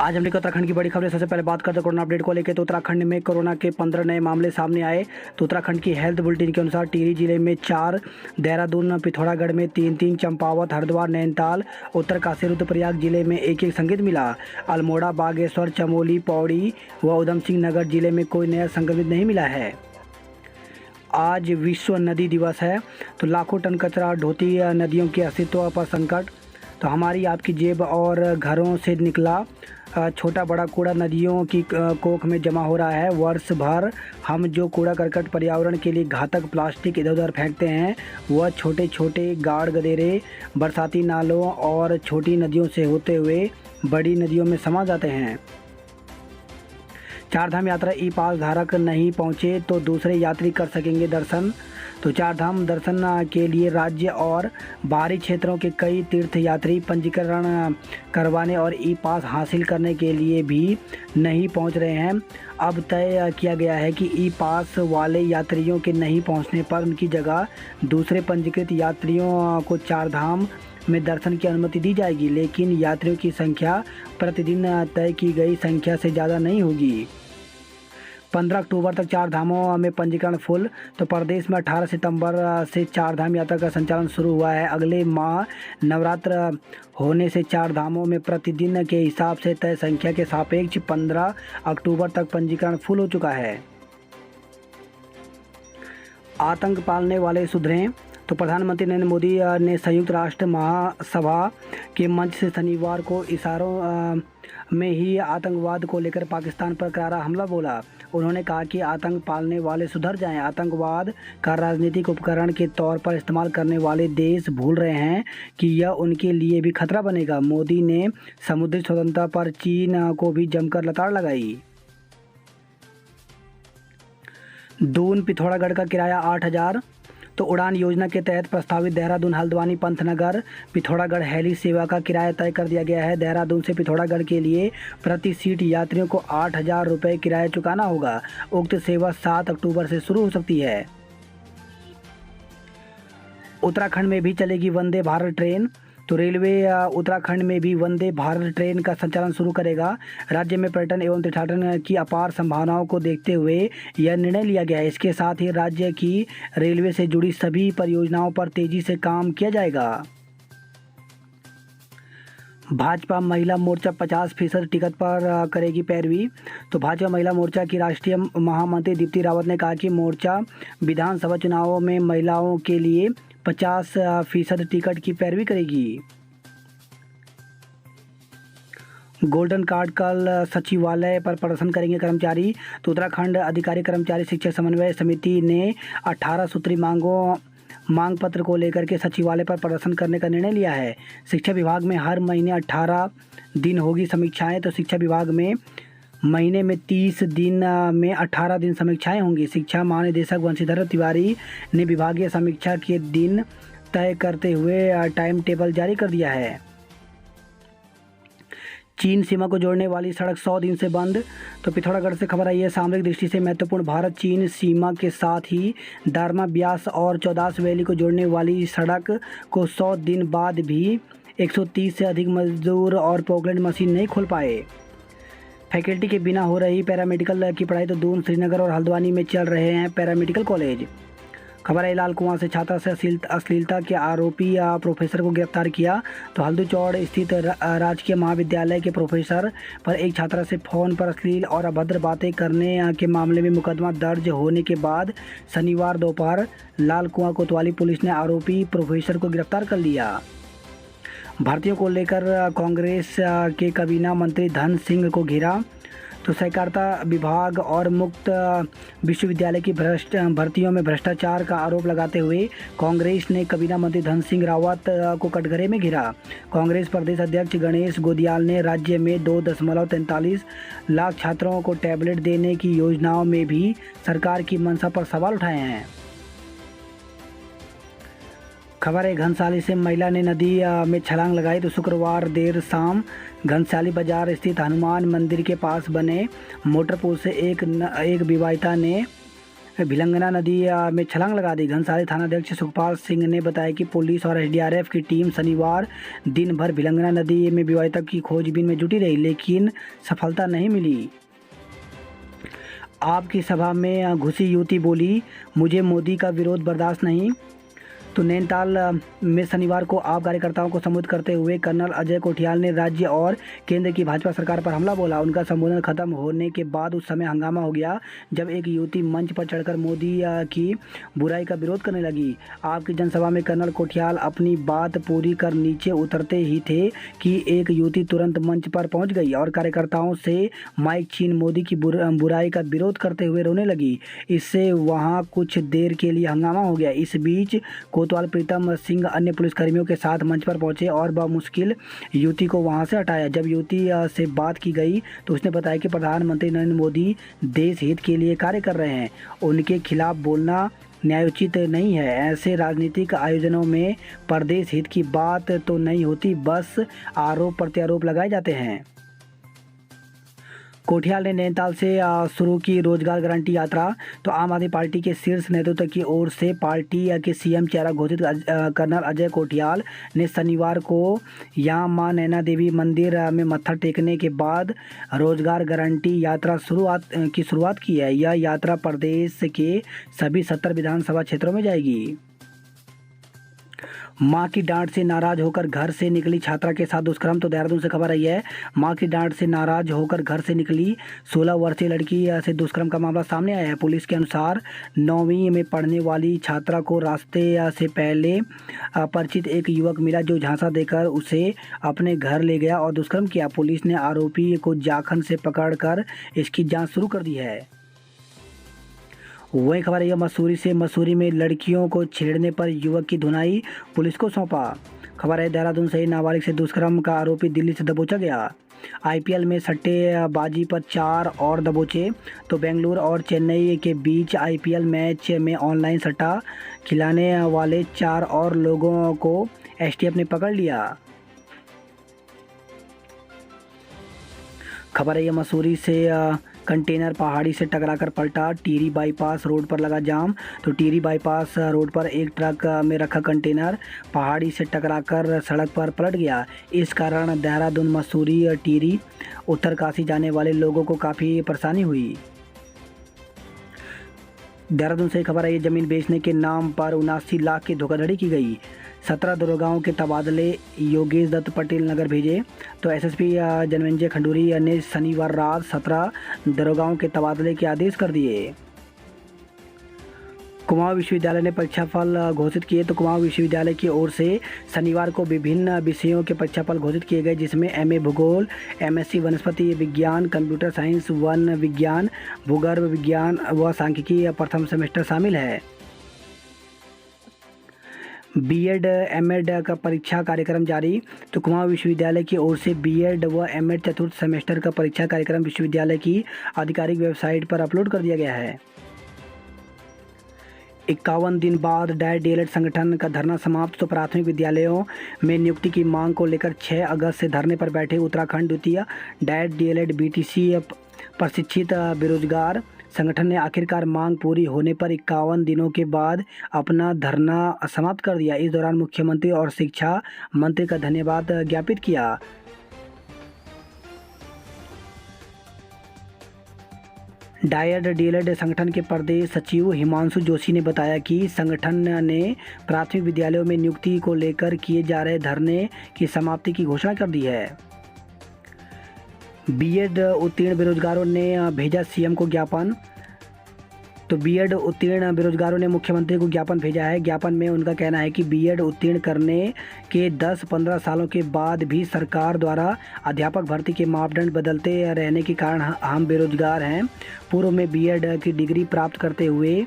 आज हम लेकर उत्तराखंड की बड़ी खबरें। सबसे पहले बात करते हैं कोरोना अपडेट को लेकर। तो उत्तराखंड में कोरोना के 15 नए मामले सामने आए। तो उत्तराखंड की हेल्थ बुलेटिन के अनुसार टिहरी जिले में 4, देहरादून पिथौरागढ़ में 3, चंपावत, हरिद्वार, नैनीताल, उत्तरकाशी, रुद्रप्रयाग जिले में 1 संक्रमित मिला। अल्मोड़ा, बागेश्वर, चमोली, पौड़ी व उधम सिंह नगर जिले में कोई नया संक्रमित नहीं मिला है। आज विश्व नदी दिवस है। तो लाखों टन कचरा ढोती नदियों के अस्तित्व पर संकट। तो हमारी आपकी जेब और घरों से निकला छोटा बड़ा कूड़ा नदियों की कोख में जमा हो रहा है। वर्ष भर हम जो कूड़ा करकट पर्यावरण के लिए घातक प्लास्टिक इधर उधर फेंकते हैं, वह छोटे छोटे गाड़ गदेरे बरसाती नालों और छोटी नदियों से होते हुए बड़ी नदियों में समा जाते हैं। चारधाम यात्रा ई पास धारक नहीं पहुंचे तो दूसरे यात्री कर सकेंगे दर्शन। तो चारधाम दर्शन के लिए राज्य और बाहरी क्षेत्रों के कई तीर्थ यात्री पंजीकरण करवाने और ई पास हासिल करने के लिए भी नहीं पहुंच रहे हैं। अब तय किया गया है कि ई पास वाले यात्रियों के नहीं पहुंचने पर उनकी जगह दूसरे पंजीकृत यात्रियों को चारधाम में दर्शन की अनुमति दी जाएगी, लेकिन यात्रियों की संख्या प्रतिदिन तय की गई संख्या से ज़्यादा नहीं होगी। 15 अक्टूबर तक चार धामों में पंजीकरण फुल। तो प्रदेश में 18 सितंबर से चार धाम यात्रा का संचालन शुरू हुआ है। अगले माह नवरात्र होने से चार धामों में प्रतिदिन के हिसाब से तय संख्या के सापेक्ष 15 अक्टूबर तक पंजीकरण फुल हो चुका है। आतंक पालने वाले सुधरें। तो प्रधानमंत्री नरेंद्र मोदी ने संयुक्त राष्ट्र महासभा के मंच से शनिवार को इशारों में ही आतंकवाद को लेकर पाकिस्तान पर करारा हमला बोला। उन्होंने कहा कि आतंक पालने वाले सुधर जाएं। आतंकवाद का राजनीतिक उपकरण के तौर पर इस्तेमाल करने वाले देश भूल रहे हैं कि यह उनके लिए भी खतरा बनेगा। मोदी ने समुद्री स्वतंत्रता पर चीन को भी जमकर लताड़ लगाई। दून पिथौरागढ़ का किराया 8,000। तो उड़ान योजना के तहत प्रस्तावित देहरादून, हल्द्वानी, पंतनगर, पिथौरागढ़ हेली सेवा का किराया तय कर दिया गया है। देहरादून से पिथौरागढ़ के लिए प्रति सीट यात्रियों को 8,000 रुपये किराया चुकाना होगा। उक्त सेवा 7 अक्टूबर से शुरू हो सकती है। उत्तराखंड में भी चलेगी वंदे भारत ट्रेन। तो रेलवे उत्तराखंड में भी वंदे भारत ट्रेन का संचालन शुरू करेगा। राज्य में पर्यटन एवं तीर्थाटन की अपार संभावनाओं को देखते हुए यह निर्णय लिया गया है। इसके साथ ही राज्य की रेलवे से जुड़ी सभी परियोजनाओं पर तेजी से काम किया जाएगा। भाजपा महिला मोर्चा 50% टिकट पर करेगी पैरवी। तो भाजपा महिला मोर्चा की राष्ट्रीय महामंत्री दीप्ति रावत ने कहा कि मोर्चा विधानसभा चुनावों में महिलाओं के लिए 50% टिकट की पैरवी करेगी। गोल्डन कार्ड कल सचिवालय पर प्रदर्शन करेंगे कर्मचारी। तो उत्तराखंड अधिकारी कर्मचारी शिक्षक समन्वय समिति ने 18 सूत्री मांग पत्र को लेकर के सचिवालय पर प्रदर्शन करने का निर्णय लिया है। शिक्षा विभाग में हर महीने 18 दिन होगी समीक्षाएं। तो शिक्षा विभाग में महीने में 30 दिन में 18 दिन समीक्षाएं होंगी। शिक्षा महानिदेशक वंशीधर तिवारी ने विभागीय समीक्षा के दिन तय करते हुए टाइम टेबल जारी कर दिया है। चीन सीमा को जोड़ने वाली सड़क 100 दिन से बंद। तो पिथौरागढ़ से खबर आई है। सामरिक दृष्टि से महत्वपूर्ण भारत चीन सीमा के साथ ही दारमा, ब्यास और चौदास वैली को जोड़ने वाली सड़क को 100 दिन बाद भी 130 से अधिक मजदूर और पोकलेट मशीन नहीं खोल पाए। फैकल्टी के बिना हो रही पैरामेडिकल की पढ़ाई। तो दून, श्रीनगर और हल्द्वानी में चल रहे हैं पैरामेडिकल कॉलेज। खबर है लाल कुआं से छात्रा से अश्लीलता के आरोपी प्रोफेसर को गिरफ्तार किया। तो हल्दूचौड़ स्थित राजकीय महाविद्यालय के प्रोफेसर पर एक छात्रा से फ़ोन पर अश्लील और अभद्र बातें करने के मामले में मुकदमा दर्ज होने के बाद शनिवार दोपहर लाल कुआं कोतवाली पुलिस ने आरोपी प्रोफेसर को गिरफ्तार कर लिया। भर्तियों को लेकर कांग्रेस के काबीना मंत्री धन सिंह को घेरा। तो सहकारिता विभाग और मुक्त विश्वविद्यालय की भर्तियों में भ्रष्टाचार का आरोप लगाते हुए कांग्रेस ने काबीना मंत्री धन सिंह रावत को कटघरे में घेरा। कांग्रेस प्रदेश अध्यक्ष गणेश गोदियाल ने राज्य में 2.43 लाख छात्रों को टैबलेट देने की योजनाओं में भी सरकार की मंशा पर सवाल उठाए हैं। खबर है घनसाली से महिला ने नदी में छलांग लगाई। तो शुक्रवार देर शाम घनसाली बाजार स्थित हनुमान मंदिर के पास बने मोटर पुल से एक विवाहिता ने भिलंगना नदी में छलांग लगा दी। घनसाली थानाध्यक्ष सुखपाल सिंह ने बताया कि पुलिस और एसडीआरएफ की टीम शनिवार दिन भर भिलंगना नदी में विवाहिता की खोजबीन में जुटी रही, लेकिन सफलता नहीं मिली। आपकी सभा में घुसी युवती बोली, मुझे मोदी का विरोध बर्दाश्त नहीं। तो नैनीताल में शनिवार को आप कार्यकर्ताओं को संबोधित करते हुए कर्नल अजय कोठियाल ने राज्य और केंद्र की भाजपा सरकार पर हमला बोला। उनका संबोधन खत्म होने के बाद उस समय हंगामा हो गया जब एक युवती मंच पर चढ़कर मोदी की बुराई का विरोध करने लगी। आपकी जनसभा में कर्नल कोठियाल अपनी बात पूरी कर नीचे उतरते ही थे कि एक युवती तुरंत मंच पर पहुंच गई और कार्यकर्ताओं से माइक छीन मोदी की बुराई का विरोध करते हुए रोने लगी। इससे वहां कुछ देर के लिए हंगामा हो गया। इस बीच कोतवाल प्रीतम सिंह अन्य पुलिसकर्मियों के साथ मंच पर पहुंचे और बमुश्किल युवती को वहां से हटाया। जब युवती से बात की गई तो उसने बताया कि प्रधानमंत्री नरेंद्र मोदी देश हित के लिए कार्य कर रहे हैं, उनके खिलाफ बोलना न्यायोचित नहीं है। ऐसे राजनीतिक आयोजनों में प्रदेश हित की बात तो नहीं होती, बस आरोप प्रत्यारोप लगाए जाते हैं। कोठियाल ने नैनीताल से शुरू की रोजगार गारंटी यात्रा। तो आम आदमी पार्टी के शीर्ष नेतृत्व की ओर से पार्टी के सीएम चेहरा घोषित कर्नल अजय कोठियाल ने शनिवार को यहां मां नैना देवी मंदिर में मत्था टेकने के बाद रोजगार गारंटी यात्रा की शुरुआत की है। यह यात्रा प्रदेश के सभी 70 विधानसभा क्षेत्रों में जाएगी। मां की डांट से नाराज होकर घर से निकली छात्रा के साथ दुष्कर्म। तो देहरादून से खबर आई है, मां की डांट से नाराज होकर घर से निकली 16 वर्षीय लड़की से दुष्कर्म का मामला सामने आया है। पुलिस के अनुसार 9वीं में पढ़ने वाली छात्रा को रास्ते से पहले परिचित एक युवक मिला जो झांसा देकर उसे अपने घर ले गया और दुष्कर्म किया। पुलिस ने आरोपी को जाखन से पकड़कर इसकी जाँच शुरू कर दी है। वही खबर है मसूरी से, मसूरी में लड़कियों को छेड़ने पर युवक की धुनाई पुलिस को सौंपा। खबर है देहरादून से नाबालिग से दुष्कर्म का आरोपी दिल्ली से दबोचा गया। आईपीएल में सट्टेबाजी पर 4 और दबोचे। तो बेंगलुरु और चेन्नई के बीच आईपीएल मैच में ऑनलाइन सट्टा खिलाने वाले 4 और लोगों को एसटीएफ ने पकड़ लिया। खबर है मसूरी से कंटेनर पहाड़ी से टकराकर पलटा, टिहरी बाईपास रोड पर लगा जाम। तो टिहरी बाईपास रोड पर एक ट्रक में रखा कंटेनर पहाड़ी से टकराकर सड़क पर पलट गया। इस कारण देहरादून, मसूरी और टिहरी उत्तरकाशी जाने वाले लोगों को काफ़ी परेशानी हुई। देहरादून से खबर है ये ज़मीन बेचने के नाम पर 79 लाख की धोखाधड़ी की गई। 17 दरोगाओं के तबादले योगेश दत्त पटेल नगर भेजे। तो एसएसपी जनमेजय खंडूरी ने शनिवार रात 17 दरोगाओं के तबादले के आदेश कर दिए। कुमाऊं विश्वविद्यालय ने परीक्षाफल घोषित किए। तो कुमाऊं विश्वविद्यालय की ओर से शनिवार को विभिन्न विषयों के परीक्षाफल घोषित किए गए, जिसमें एमए भूगोल, एमएससी वनस्पति विज्ञान, कंप्यूटर साइंस, वन विज्ञान, भूगर्भ विज्ञान व सांख्यिकी प्रथम सेमेस्टर शामिल है। बीएड एमएड का परीक्षा कार्यक्रम जारी। तो कुमाऊं विश्वविद्यालय की ओर से बीएड व एमएड चतुर्थ सेमेस्टर का परीक्षा कार्यक्रम विश्वविद्यालय की आधिकारिक वेबसाइट पर अपलोड कर दिया गया है। 51 दिन बाद डाइट डीएलएड संगठन का धरना समाप्त। तो प्राथमिक विद्यालयों में नियुक्ति की मांग को लेकर 6 अगस्त से धरने पर बैठे उत्तराखंड द्वितीय डाइट डीएलएड बीटीसी प्रशिक्षित बेरोजगार संगठन ने आखिरकार मांग पूरी होने पर 51 दिनों के बाद अपना धरना समाप्त कर दिया। इस दौरान मुख्यमंत्री और शिक्षा मंत्री का धन्यवाद ज्ञापित किया। डाइट डीएलएड संगठन के प्रदेश सचिव हिमांशु जोशी ने बताया कि संगठन ने प्राथमिक विद्यालयों में नियुक्ति को लेकर किए जा रहे धरने की समाप्ति की घोषणा कर दी है। बीएड उत्तीर्ण बेरोजगारों ने भेजा सीएम को ज्ञापन। तो बीएड उत्तीर्ण बेरोजगारों ने मुख्यमंत्री को ज्ञापन भेजा है। ज्ञापन में उनका कहना है कि बीएड उत्तीर्ण करने के 10-15 सालों के बाद भी सरकार द्वारा अध्यापक भर्ती के मापदंड बदलते रहने के कारण हम बेरोजगार हैं। पूर्व में बीएड की डिग्री प्राप्त करते हुए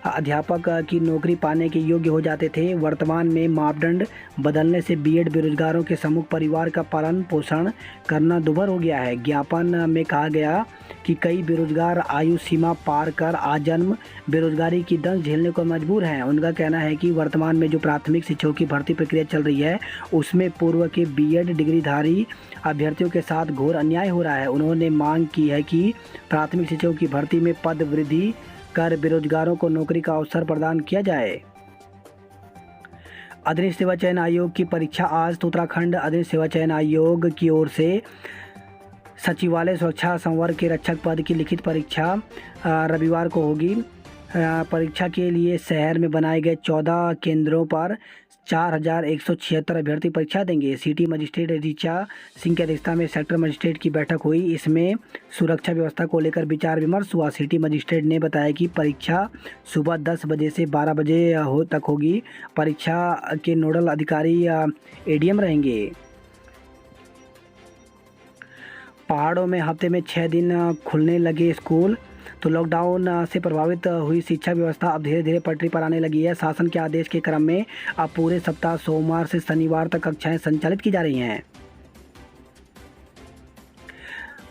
अध्यापक की नौकरी पाने के योग्य हो जाते थे। वर्तमान में मापदंड बदलने से बीएड बेरोजगारों के सम्मुख परिवार का पालन पोषण करना दुभर हो गया है। ज्ञापन में कहा गया कि कई बेरोजगार आयु सीमा पार कर आजन्म बेरोजगारी की दंश झेलने को मजबूर हैं। उनका कहना है कि वर्तमान में जो प्राथमिक शिक्षकों की भर्ती प्रक्रिया चल रही है उसमें पूर्व के बीएड डिग्रीधारी अभ्यर्थियों के साथ घोर अन्याय हो रहा है। उन्होंने मांग की है कि प्राथमिक शिक्षकों की भर्ती में पद वृद्धि कर बेरोजगारों को नौकरी का अवसर प्रदान किया जाए। अधीनस्थ सेवा चयन आयोग की परीक्षा आज। तो उत्तराखंड अधीनस्थ सेवा चयन आयोग की ओर से सचिवालय सुरक्षा संवर्ग के रक्षक पद की लिखित परीक्षा रविवार को होगी। परीक्षा के लिए शहर में बनाए गए 14 केंद्रों पर 4176 अभ्यर्थी परीक्षा देंगे। सिटी मजिस्ट्रेट ऋचा सिंह की अध्यक्षता में सेक्टर मजिस्ट्रेट की बैठक हुई। इसमें सुरक्षा व्यवस्था को लेकर विचार विमर्श हुआ। सिटी मजिस्ट्रेट ने बताया कि परीक्षा सुबह 10 बजे से 12 बजे तक होगी। परीक्षा के नोडल अधिकारी एडीएम रहेंगे। पहाड़ों में हफ्ते में 6 दिन खुलने लगे स्कूल। तो लॉकडाउन से प्रभावित हुई शिक्षा व्यवस्था अब धीरे धीरे पटरी पर आने लगी है। शासन के आदेश के क्रम में अब पूरे सप्ताह सोमवार से शनिवार तक कक्षाएं संचालित की जा रही हैं।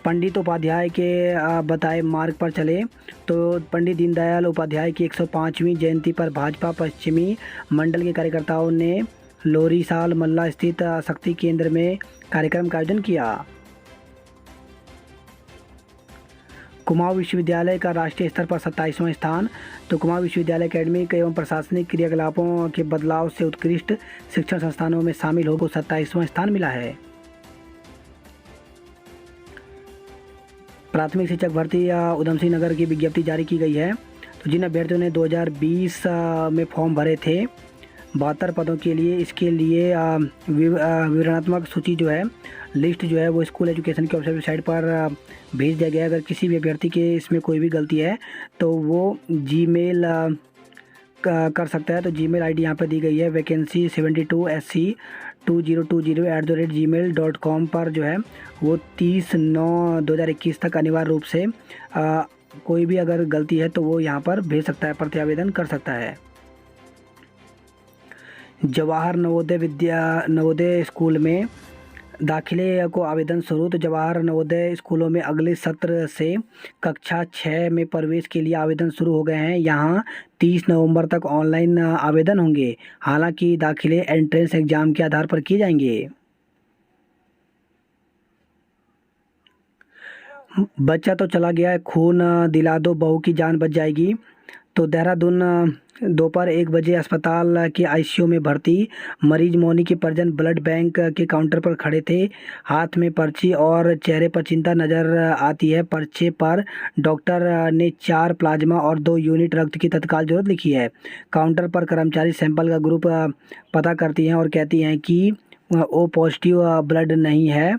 पंडित उपाध्याय के बताए मार्ग पर चले। तो पंडित दीनदयाल उपाध्याय की 105वीं जयंती पर भाजपा पश्चिमी मंडल के कार्यकर्ताओं ने लोरीसाल मल्ला स्थित शक्ति केंद्र में कार्यक्रम का आयोजन किया। कुमाऊं विश्वविद्यालय का राष्ट्रीय स्तर पर 27वां स्थान। तो कुमाऊं विश्वविद्यालय अकेडमिक एवं प्रशासनिक क्रियाकलापों के बदलाव से उत्कृष्ट शिक्षण संस्थानों में शामिल होकर 27वां स्थान मिला है। प्राथमिक शिक्षक भर्ती उधम सिंह नगर की विज्ञप्ति जारी की गई है। तो जिन अभ्यर्थियों ने 2020 में फॉर्म भरे थे 72 पदों के लिए, इसके लिए विवरणात्मक सूची जो है, लिस्ट जो है वो स्कूल एजुकेशन की ऑफिशियल वेबसाइट पर भेज दिया गया है। अगर किसी भी अभ्यर्थी के इसमें कोई भी गलती है तो वो जीमेल कर सकता है। तो जीमेल आईडी यहाँ पे दी गई है vacancy72sc2020@gmail.com पर जो है वो 30/9/2021 तक अनिवार्य रूप से कोई भी अगर गलती है तो वो यहाँ पर भेज सकता है, प्रत्यावेदन कर सकता है। जवाहर नवोदय स्कूल में दाखिले को आवेदन शुरू। तो जवाहर नवोदय स्कूलों में अगले सत्र से कक्षा 6 में प्रवेश के लिए आवेदन शुरू हो गए हैं। यहाँ 30 नवंबर तक ऑनलाइन आवेदन होंगे। हालांकि दाखिले एंट्रेंस एग्जाम के आधार पर किए जाएंगे। बच्चा तो चला गया है, खून दिला दो बहू की जान बच जाएगी। तो देहरादून दोपहर 1 बजे अस्पताल के आईसीयू में भर्ती मरीज मौनी के परिजन ब्लड बैंक के काउंटर पर खड़े थे। हाथ में पर्ची और चेहरे पर चिंता नजर आती है। पर्चे पर डॉक्टर ने 4 प्लाज्मा और 2 यूनिट रक्त की तत्काल जरूरत लिखी है। काउंटर पर कर्मचारी सैंपल का ग्रुप पता करती हैं और कहती हैं कि ओ पॉजिटिव ब्लड नहीं है,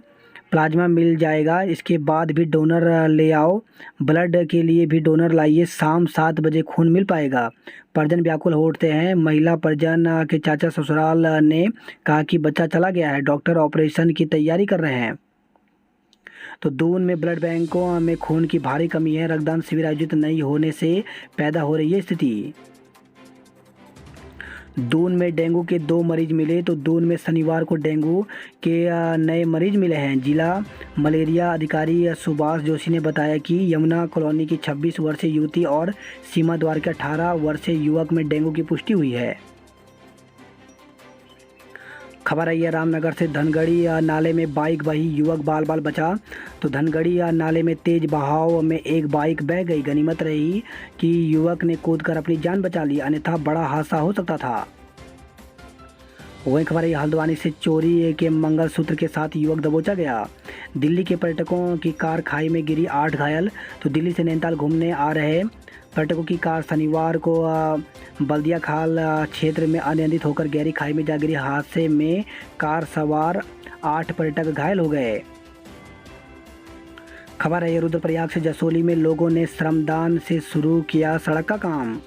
प्लाज्मा मिल जाएगा। इसके बाद भी डोनर ले आओ, ब्लड के लिए भी डोनर लाइए, शाम 7 बजे खून मिल पाएगा। परिजन व्याकुल हो उठते हैं। महिला परिजन के चाचा ससुराल ने कहा कि बच्चा चला गया है, डॉक्टर ऑपरेशन की तैयारी कर रहे हैं। तो दून में ब्लड बैंकों में खून की भारी कमी है। रक्तदान शिविर आयोजित नहीं होने से पैदा हो रही है स्थिति। दून में डेंगू के 2 मरीज मिले। तो दून में शनिवार को डेंगू के नए मरीज मिले हैं। जिला मलेरिया अधिकारी सुभाष जोशी ने बताया कि यमुना कॉलोनी की 26 वर्षीय युवती और सीमा द्वार के 18 वर्षीय युवक में डेंगू की पुष्टि हुई है। खबर आई है रामनगर से। धनगढ़ी नाले में बाइक बही, युवक बाल बाल बचा। तो धनगढ़ी नाले में तेज बहाव में एक बाइक बह गई। गनीमत रही कि युवक ने कूदकर अपनी जान बचा ली, अन्यथा बड़ा हादसा हो सकता था। वहीं खबर आई हल्द्वानी से। चोरी के मंगलसूत्र के साथ युवक दबोचा गया। दिल्ली के पर्यटकों की कार खाई में गिरी, 8 घायल। तो दिल्ली से नैनीताल घूमने आ रहे पर्यटकों की कार शनिवार को बल्दिया खाल क्षेत्र में अनियंत्रित होकर गहरी खाई में जा गिरी। हादसे में कार सवार 8 पर्यटक घायल हो गए। खबर है रुद्रप्रयाग से। जसोली में लोगों ने श्रमदान से शुरू किया सड़क का काम।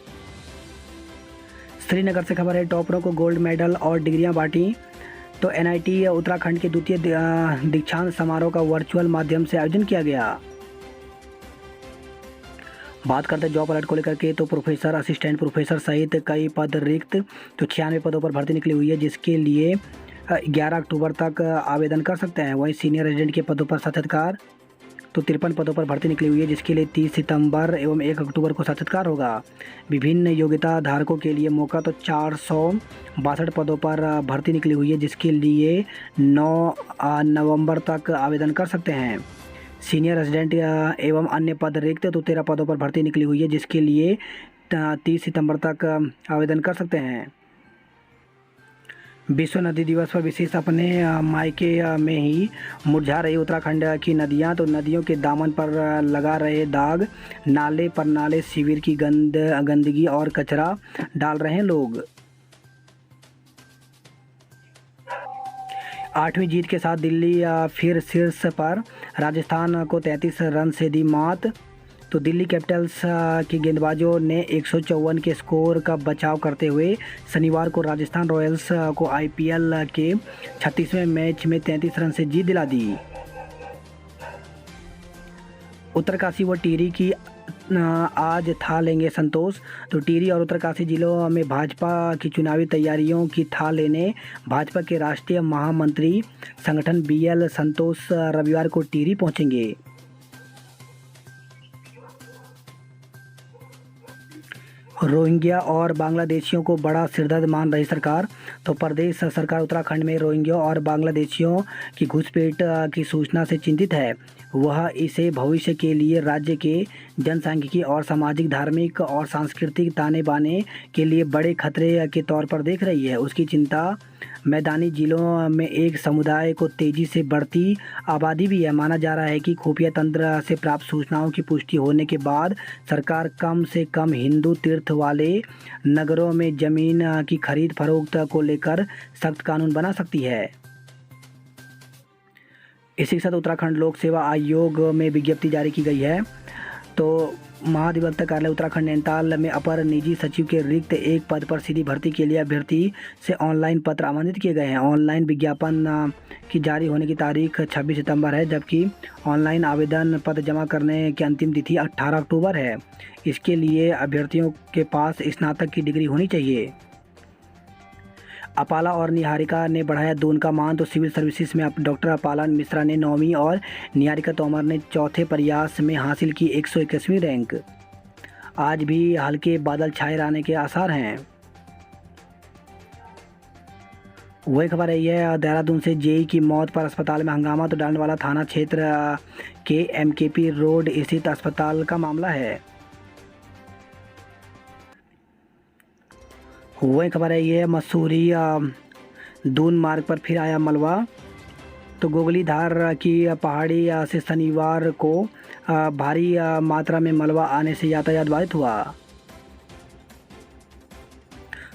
श्रीनगर से खबर है टॉपरों को गोल्ड मेडल और डिग्रियां बांटी। तो एनआईटी उत्तराखंड के द्वितीय दीक्षांत समारोह का वर्चुअल माध्यम से आयोजन किया गया। बात करते हैं जॉब अलर्ट को लेकर के। तो प्रोफेसर, असिस्टेंट प्रोफेसर सहित कई पद रिक्त। तो 96 पदों पर भर्ती निकली हुई है, जिसके लिए 11 अक्टूबर तक आवेदन कर सकते हैं। वहीं सीनियर रेजिडेंट के पदों पर साक्षात्कार। तो 53 पदों पर भर्ती निकली हुई है, जिसके लिए 30 सितंबर एवं 1 अक्टूबर को साक्षात्कार होगा। विभिन्न योग्यता धारकों के लिए मौका। तो 462 पदों पर भर्ती निकली हुई है, जिसके लिए 9 नवंबर तक आवेदन कर सकते हैं। सीनियर रेजिडेंट एवं अन्य पद रिक्त, तो 13 पदों पर भर्ती निकली हुई है, जिसके लिए 30 सितंबर तक आवेदन कर सकते हैं। विश्व नदी दिवस पर विशेष अपने मायके में ही मुरझा रही उत्तराखंड की नदियां, तो नदियों के दामन पर लगा रहे दाग, नाले पर नाले शिविर की गंदगी और कचरा डाल रहे हैं लोग। 8वीं जीत के साथ दिल्ली फिर शीर्ष पर, राजस्थान को 33 रन से दी मात। तो दिल्ली कैपिटल्स की गेंदबाजों ने 154 के स्कोर का बचाव करते हुए शनिवार को राजस्थान रॉयल्स को आईपीएल के 36वें मैच में 33 रन से जीत दिला दी। उत्तरकाशी व टिहरी की आज था लेंगे संतोष। तो टिहरी और उत्तरकाशी जिलों में भाजपा की चुनावी तैयारियों की था लेने भाजपा के राष्ट्रीय महामंत्री संगठन बीएल संतोष रविवार को टिहरी पहुंचेंगे। रोहिंग्या और बांग्लादेशियों को बड़ा सिरदर्द मान रही सरकार। तो प्रदेश सरकार उत्तराखंड में रोहिंग्या और बांग्लादेशियों की घुसपैठ की सूचना से चिंतित है। वह इसे भविष्य के लिए राज्य के जनसांख्यिकी और सामाजिक, धार्मिक और सांस्कृतिक ताने बाने के लिए बड़े खतरे के तौर पर देख रही है। उसकी चिंता मैदानी जिलों में एक समुदाय को तेजी से बढ़ती आबादी भी है। माना जा रहा है कि खुफिया तंत्र से प्राप्त सूचनाओं की पुष्टि होने के बाद सरकार कम से कम हिंदू तीर्थ वाले नगरों में जमीन की खरीद फरोख्त को लेकर सख्त कानून बना सकती है। इसी के साथ उत्तराखंड लोक सेवा आयोग में विज्ञप्ति जारी की गई है। तो महाधिवक्ता कार्यालय उत्तराखंड नैनीताल में अपर निजी सचिव के रिक्त एक पद पर सीधी भर्ती के लिए अभ्यर्थी से ऑनलाइन पत्र आमंत्रित किए गए हैं। ऑनलाइन विज्ञापन की जारी होने की तारीख 26 सितंबर है, जबकि ऑनलाइन आवेदन पत्र जमा करने की अंतिम तिथि 18 अक्टूबर है। इसके लिए अभ्यर्थियों के पास स्नातक की डिग्री होनी चाहिए। अपाला और निहारिका ने बढ़ाया दून का मान। तो सिविल सर्विसेज में डॉक्टर अपाला मिश्रा ने 9वीं और निहारिका तोमर ने चौथे प्रयास में हासिल की 121वीं रैंक। आज भी हल्के बादल छाए रहने के आसार हैं। वही खबर है यह देहरादून से जेई की मौत पर अस्पताल में हंगामा। तो डालवाला थाना क्षेत्र के एमकेपी रोड स्थित अस्पताल का मामला है। वही खबर है ये मसूरी दून मार्ग पर फिर आया मलबा। तो गोगलीधार की पहाड़ी से शनिवार को भारी मात्रा में मलबा आने से यातायात बाधित हुआ।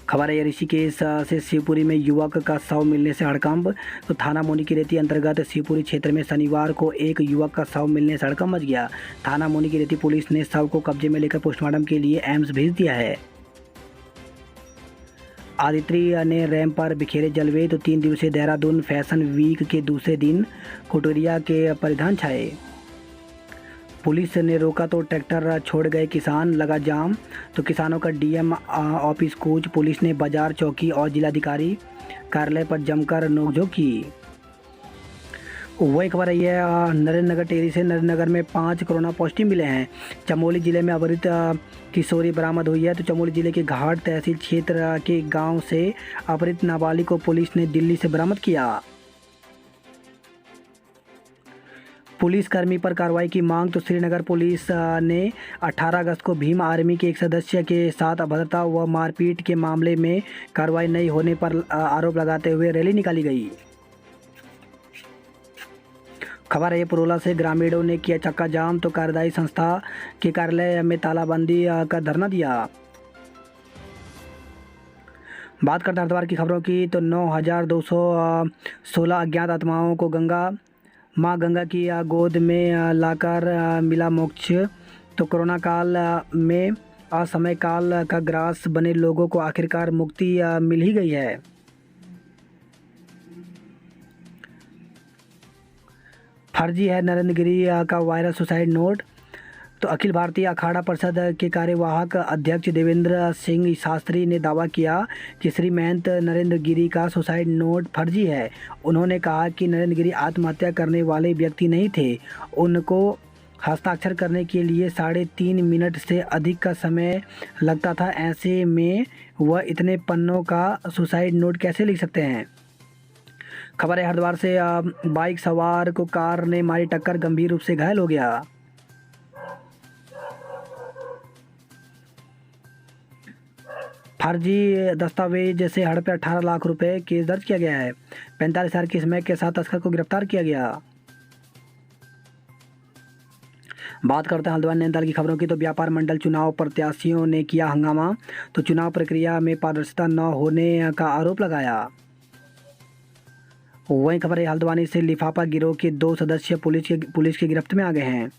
खबर है ऋषिकेश से शिवपुरी में युवक का शव मिलने से हड़कंप। तो थाना मोनीकीरेती अंतर्गत शिवपुरी क्षेत्र में शनिवार को एक युवक का शव मिलने से हड़कंप मच गया। थाना मोनीकीरेती पुलिस ने शव को कब्जे में लेकर पोस्टमार्टम के लिए एम्स भेज दिया है। आदित्य ने रैंप पर बिखेरे जलवे। तो 3 दिवसीय देहरादून फैशन वीक के दूसरे दिन कुटुरिया के परिधान छाए। पुलिस ने रोका तो ट्रैक्टर छोड़ गए किसान, लगा जाम। तो किसानों का डीएम ऑफिस कूच। पुलिस ने बाजार चौकी और जिलाधिकारी कार्यालय पर जमकर नोकझोंक की। वही खबर है नरेंद्र नगर टेरी से नरेंद्र नगर में 5 कोरोना पॉजिटिव मिले हैं। चमोली जिले में अपहृत किशोरी बरामद हुई है। तो चमोली जिले के घाट तहसील क्षेत्र के गांव से अपहृत नाबालिग को पुलिस ने दिल्ली से बरामद किया। पुलिसकर्मी पर कार्रवाई की मांग। तो श्रीनगर पुलिस ने 18 अगस्त को भीम आर्मी के एक सदस्य के साथ अभद्रता व मारपीट के मामले में कार्रवाई नहीं होने पर आरोप लगाते हुए रैली निकाली गई। खबर है पुरोला से ग्रामीणों ने किया चक्का जाम। तो कार्यदायी संस्था के कार्यालय में तालाबंदी का धरना दिया। बात करते हैं हरिद्वार की खबरों की। तो 9,216 अज्ञात आत्माओं को माँ गंगा की गोद में लाकर मिला मोक्ष। तो कोरोना काल में असमय काल का ग्रास बने लोगों को आखिरकार मुक्ति मिल ही गई है। फर्जी है नरेंद्र गिरी का वायरल सुसाइड नोट। तो अखिल भारतीय अखाड़ा परिषद के कार्यवाहक अध्यक्ष देवेंद्र सिंह शास्त्री ने दावा किया कि श्री महंत नरेंद्र गिरी का सुसाइड नोट फर्जी है। उन्होंने कहा कि नरेंद्र गिरी आत्महत्या करने वाले व्यक्ति नहीं थे। उनको हस्ताक्षर करने के लिए 3.5 मिनट से अधिक का समय लगता था। ऐसे में वह इतने पन्नों का सुसाइड नोट कैसे लिख सकते हैं। खबर है हरिद्वार से बाइक सवार को कार ने मारी टक्कर, गंभीर रूप से घायल हो गया। फर्जी दस्तावेज से हड़पे 18 लाख रुपए, केस दर्ज किया गया है। 45,000 की स्मैक के साथ तस्कर को गिरफ्तार किया गया। बात करते हैं हल्द्वानी नैनीताल की खबरों की, तो व्यापार मंडल चुनाव प्रत्याशियों ने किया हंगामा, तो चुनाव प्रक्रिया में पारदर्शिता न होने का आरोप लगाया। वहीं खबर है हल्द्वानी से लिफाफा गिरोह के 2 सदस्य पुलिस की गिरफ्त में आ गए हैं।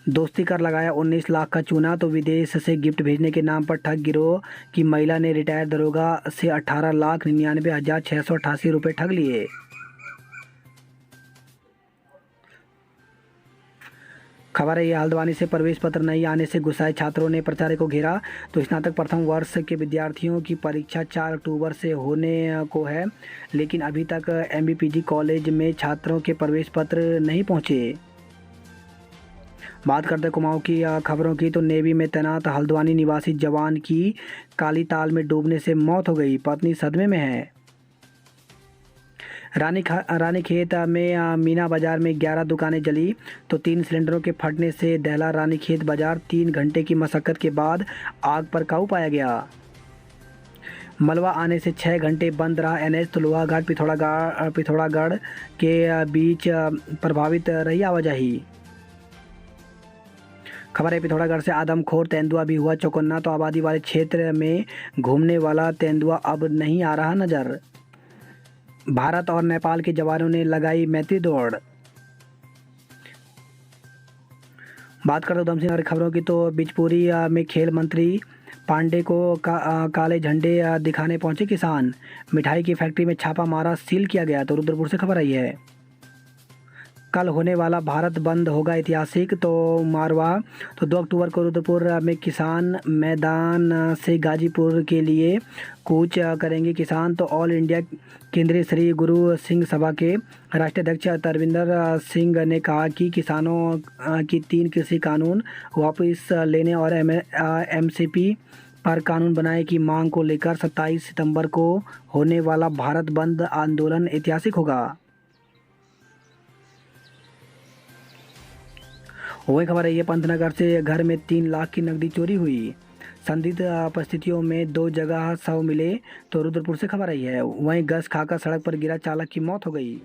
दोस्ती कर लगाया 19 लाख का चूना, तो विदेश से गिफ्ट भेजने के नाम पर ठग गिरोह की महिला ने रिटायर्ड दरोगा से 18,99,688 रुपये ठग लिए। खबर है ये हल्द्वानी से प्रवेश पत्र नहीं आने से गुस्साए छात्रों ने प्राचार्य को घेरा, तो स्नातक प्रथम वर्ष के विद्यार्थियों की परीक्षा 4 अक्टूबर से होने को है, लेकिन अभी तक एमबीपीजी कॉलेज में छात्रों के प्रवेश पत्र नहीं पहुंचे। बात करते कुमाऊं की खबरों की, तो नेवी में तैनात हल्द्वानी निवासी जवान की काली ताल में डूबने से मौत हो गई, पत्नी सदमे में है। रानीखेत में मीना बाजार में 11 दुकानें जली, तो 3 सिलेंडरों के फटने से दहला रानीखेत बाजार। 3 घंटे की मशक्कत के बाद आग पर काबू पाया गया। मलबा आने से 6 घंटे बंद रहा एनएच, तो लोहाघाट पिथौरागढ़ के बीच प्रभावित रही आवाजाही। खबर है पिथौरागढ़ से आदमखोर तेंदुआ भी हुआ चौकन्ना, तो आबादी वाले क्षेत्र में घूमने वाला तेंदुआ अब नहीं आ रहा नजर। भारत और नेपाल के जवानों ने लगाई मैत्री दौड़। बात करते उधमसिंह नगर खबरों की, तो बिजपुरी में खेल मंत्री पांडे को काले झंडे दिखाने पहुंचे किसान। मिठाई की फैक्ट्री में छापा मारा, सील किया गया। तो रुद्रपुर से खबर आई है कल होने वाला भारत बंद होगा ऐतिहासिक, तो मारवा। तो 2 अक्टूबर को रुद्रपुर में किसान मैदान से गाजीपुर के लिए कूच करेंगे किसान। तो ऑल इंडिया केंद्रीय श्री गुरु सिंह सभा के राष्ट्रीय अध्यक्ष तरविंदर सिंह ने कहा कि किसानों की 3 कृषि कानून वापस लेने और एमसीपी पर कानून बनाने की मांग को लेकर 27 सितंबर को होने वाला भारत बंद आंदोलन ऐतिहासिक होगा। वही खबर है ये पंतनगर से घर में 3 लाख की नकदी चोरी हुई, संदिग्ध परिस्थितियों में 2 जगह शव मिले। तो रुद्रपुर से खबर आई है वहीं गैस खाकर सड़क पर गिरा चालक की मौत हो गई।